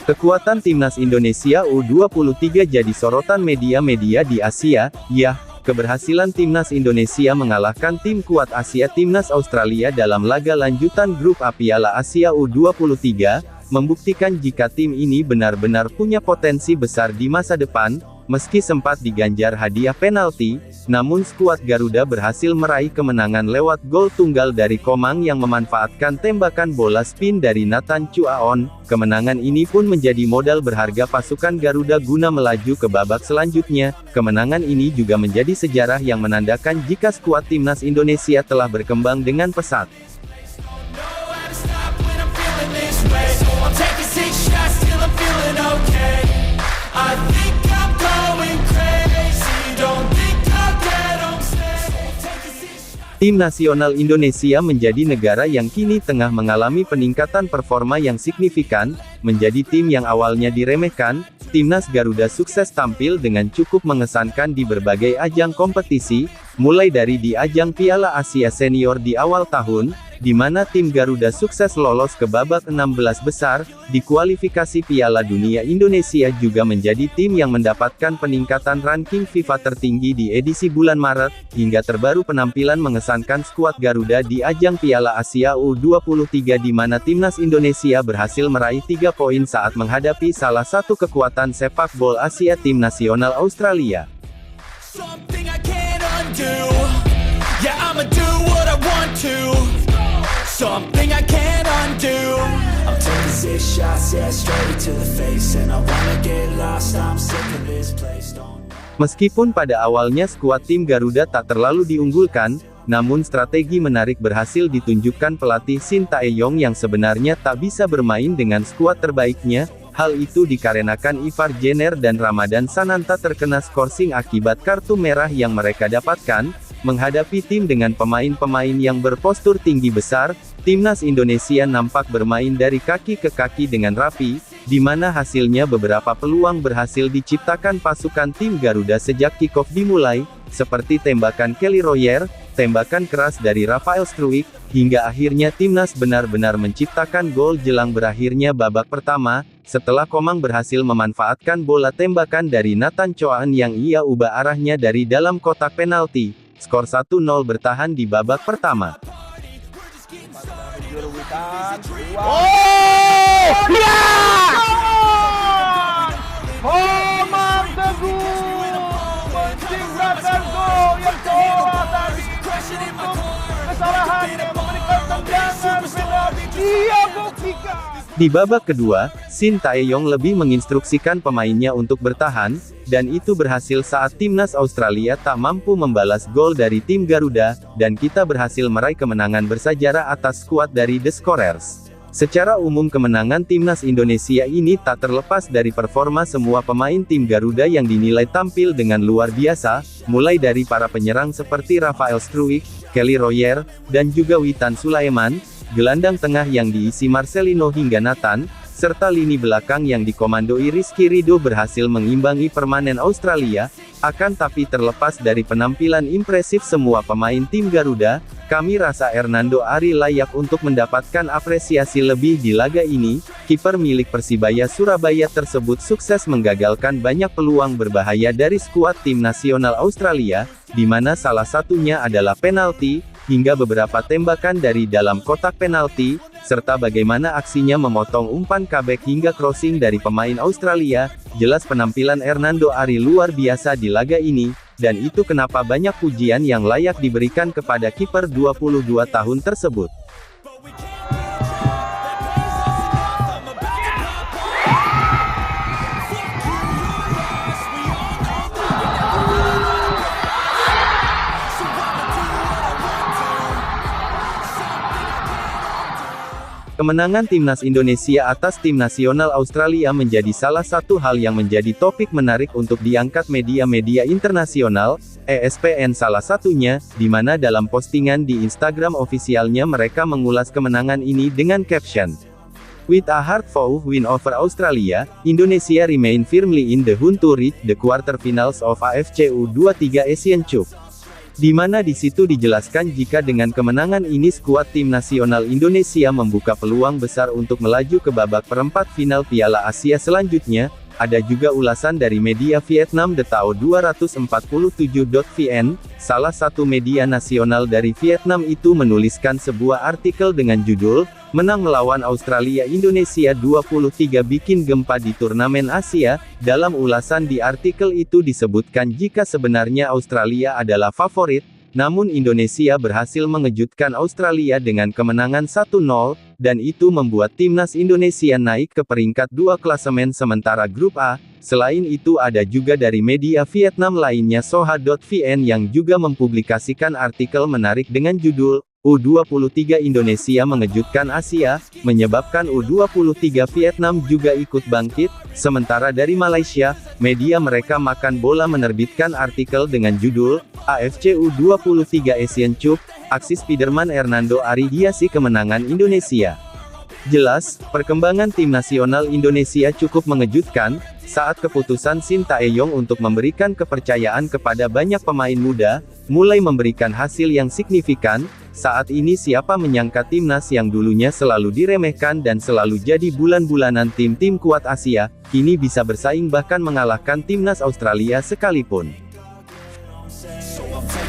Kekuatan timnas Indonesia U23 jadi sorotan media-media di Asia. Yah, keberhasilan timnas Indonesia mengalahkan tim kuat Asia timnas Australia dalam laga lanjutan grup A Piala Asia U23, membuktikan jika tim ini benar-benar punya potensi besar di masa depan. Meski sempat diganjar hadiah penalti, namun skuad Garuda berhasil meraih kemenangan lewat gol tunggal dari Komang yang memanfaatkan tembakan bola spin dari Nathan Chuaon. Kemenangan ini pun menjadi modal berharga pasukan Garuda guna melaju ke babak selanjutnya. Kemenangan ini juga menjadi sejarah yang menandakan jika skuad timnas Indonesia telah berkembang dengan pesat. Tim nasional Indonesia menjadi negara yang kini tengah mengalami peningkatan performa yang signifikan. Menjadi tim yang awalnya diremehkan, timnas Garuda sukses tampil dengan cukup mengesankan di berbagai ajang kompetisi, mulai dari di ajang Piala Asia Senior di awal tahun, di mana tim Garuda sukses lolos ke babak 16 besar. Di kualifikasi Piala Dunia, Indonesia juga menjadi tim yang mendapatkan peningkatan ranking FIFA tertinggi di edisi bulan Maret. Hingga terbaru penampilan mengesankan skuad Garuda di ajang Piala Asia U23 di mana timnas Indonesia berhasil meraih 3 poin saat menghadapi salah satu kekuatan sepak bola Asia tim nasional Australia. Something I can't undo. I'm taking 6 shots, yeah, straight to the face, and I wanna get lost. I'm sick of this place. Meskipun pada awalnya skuad tim Garuda tak terlalu diunggulkan, namun strategi menarik berhasil ditunjukkan pelatih Shin Tae-yong yang sebenarnya tak bisa bermain dengan skuad terbaiknya. Hal itu dikarenakan Ivar Jenner dan Ramadan Sananta terkena skorsing akibat kartu merah yang mereka dapatkan. Menghadapi tim dengan pemain-pemain yang berpostur tinggi besar, timnas Indonesia nampak bermain dari kaki ke kaki dengan rapi, di mana hasilnya beberapa peluang berhasil diciptakan pasukan tim Garuda sejak kick-off dimulai, seperti tembakan Kelly Royer, tembakan keras dari Rafael Struijk, hingga akhirnya timnas benar-benar menciptakan gol jelang berakhirnya babak pertama, setelah Komang berhasil memanfaatkan bola tembakan dari Nathan Chuaon yang ia ubah arahnya dari dalam kotak penalti. Skor 1-0 bertahan di babak pertama. Komang Teguh menciptakan gol yang cemerlang tadi untuk kesalahan yang memberikan tendangan penalti. Dia buktikan. Di babak kedua, Shin Tae-yong lebih menginstruksikan pemainnya untuk bertahan, dan itu berhasil saat timnas Australia tak mampu membalas gol dari tim Garuda, dan kita berhasil meraih kemenangan bersejarah atas skuad dari The Scorers. Secara umum kemenangan timnas Indonesia ini tak terlepas dari performa semua pemain tim Garuda yang dinilai tampil dengan luar biasa, mulai dari para penyerang seperti Rafael Struijk, Kelly Royer, dan juga Witan Sulaiman, gelandang tengah yang diisi Marcelino hingga Nathan, serta lini belakang yang dikomandoi Rizky Ridho berhasil mengimbangi permanen Australia. Akan tapi terlepas dari penampilan impresif semua pemain tim Garuda, kami rasa Hernando Ari layak untuk mendapatkan apresiasi lebih di laga ini. Kiper milik Persibaya Surabaya tersebut sukses menggagalkan banyak peluang berbahaya dari skuad tim nasional Australia, di mana salah satunya adalah penalti, hingga beberapa tembakan dari dalam kotak penalti, serta bagaimana aksinya memotong umpan comeback hingga crossing dari pemain Australia. Jelas penampilan Hernando Ari luar biasa di laga ini, dan itu kenapa banyak pujian yang layak diberikan kepada kiper 22 tahun tersebut. Kemenangan timnas Indonesia atas tim nasional Australia menjadi salah satu hal yang menjadi topik menarik untuk diangkat media-media internasional, ESPN salah satunya, di mana dalam postingan di Instagram ofisialnya mereka mengulas kemenangan ini dengan caption, "With a hard-fought win over Australia, Indonesia remain firmly in the hunt to reach the quarterfinals of AFC U23 Asian Cup." Di mana di situ dijelaskan jika dengan kemenangan ini skuad tim nasional Indonesia membuka peluang besar untuk melaju ke babak perempat final Piala Asia selanjutnya. Ada juga ulasan dari media Vietnam The Tao 247.vn, salah satu media nasional dari Vietnam itu menuliskan sebuah artikel dengan judul, "Menang melawan Australia Indonesia 23 bikin gempa di turnamen Asia." Dalam ulasan di artikel itu disebutkan jika sebenarnya Australia adalah favorit, namun Indonesia berhasil mengejutkan Australia dengan kemenangan 1-0, dan itu membuat timnas Indonesia naik ke peringkat 2 klasemen sementara grup A. Selain itu ada juga dari media Vietnam lainnya Soha.vn yang juga mempublikasikan artikel menarik dengan judul, U23 Indonesia mengejutkan Asia, menyebabkan U23 Vietnam juga ikut bangkit. Sementara dari Malaysia, media mereka Makan Bola menerbitkan artikel dengan judul, AFC U23 Asian Cup, aksi Spiderman Hernando Ari hiasi kemenangan Indonesia. Jelas, perkembangan tim nasional Indonesia cukup mengejutkan, saat keputusan Shin Tae-yong untuk memberikan kepercayaan kepada banyak pemain muda, mulai memberikan hasil yang signifikan. Saat ini siapa menyangka timnas yang dulunya selalu diremehkan dan selalu jadi bulan-bulanan tim-tim kuat Asia, kini bisa bersaing bahkan mengalahkan timnas Australia sekalipun.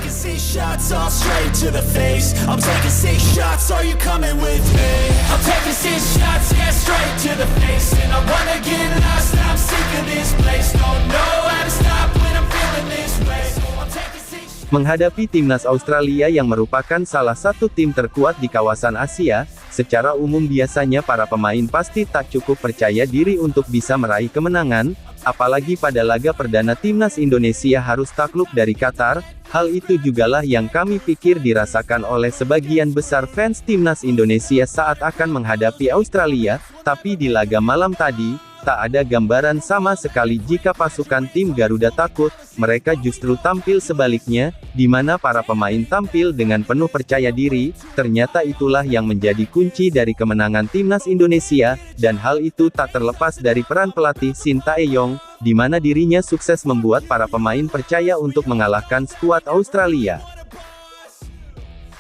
Six shots all straight to the face. I'm taking 6 shots, are you coming with me? I'm taking 6 shots, yeah, straight to the face. And I wanna get lost, I'm sick of this place. Don't know how to stop when I'm feeling this way. So I'm taking 6 Menghadapi timnas Australia yang merupakan salah satu tim terkuat di kawasan Asia, secara umum biasanya para pemain pasti tak cukup percaya diri untuk bisa meraih kemenangan, apalagi pada laga perdana timnas Indonesia harus takluk dari Qatar. Hal itu jugalah yang kami pikir dirasakan oleh sebagian besar fans timnas Indonesia saat akan menghadapi Australia, tapi di laga malam tadi, tak ada gambaran sama sekali jika pasukan tim Garuda takut, mereka justru tampil sebaliknya, di mana para pemain tampil dengan penuh percaya diri. Ternyata itulah yang menjadi kunci dari kemenangan timnas Indonesia, dan hal itu tak terlepas dari peran pelatih Shin Tae-yong, di mana dirinya sukses membuat para pemain percaya untuk mengalahkan skuad Australia.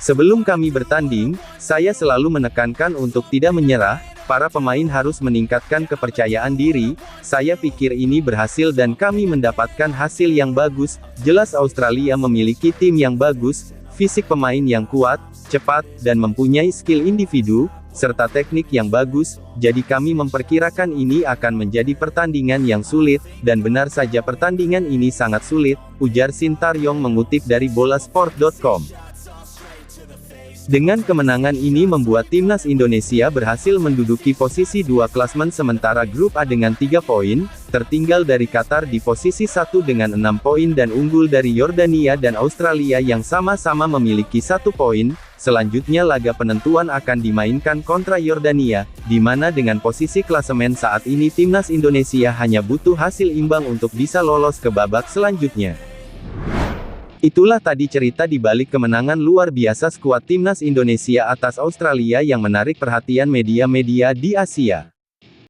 Sebelum kami bertanding, saya selalu menekankan untuk tidak menyerah, para pemain harus meningkatkan kepercayaan diri. Saya pikir ini berhasil dan kami mendapatkan hasil yang bagus. Jelas Australia memiliki tim yang bagus, fisik pemain yang kuat, cepat, dan mempunyai skill individu, serta teknik yang bagus, jadi kami memperkirakan ini akan menjadi pertandingan yang sulit, dan benar saja pertandingan ini sangat sulit, ujar Shin Tae-yong mengutip dari bolasport.com. Dengan kemenangan ini membuat timnas Indonesia berhasil menduduki posisi 2 klasmen sementara grup A dengan 3 poin, tertinggal dari Qatar di posisi 1 dengan 6 poin dan unggul dari Yordania dan Australia yang sama-sama memiliki 1 poin. Selanjutnya laga penentuan akan dimainkan kontra Yordania, di mana dengan posisi klasemen saat ini timnas Indonesia hanya butuh hasil imbang untuk bisa lolos ke babak selanjutnya. Itulah tadi cerita di balik kemenangan luar biasa skuad timnas Indonesia atas Australia yang menarik perhatian media-media di Asia.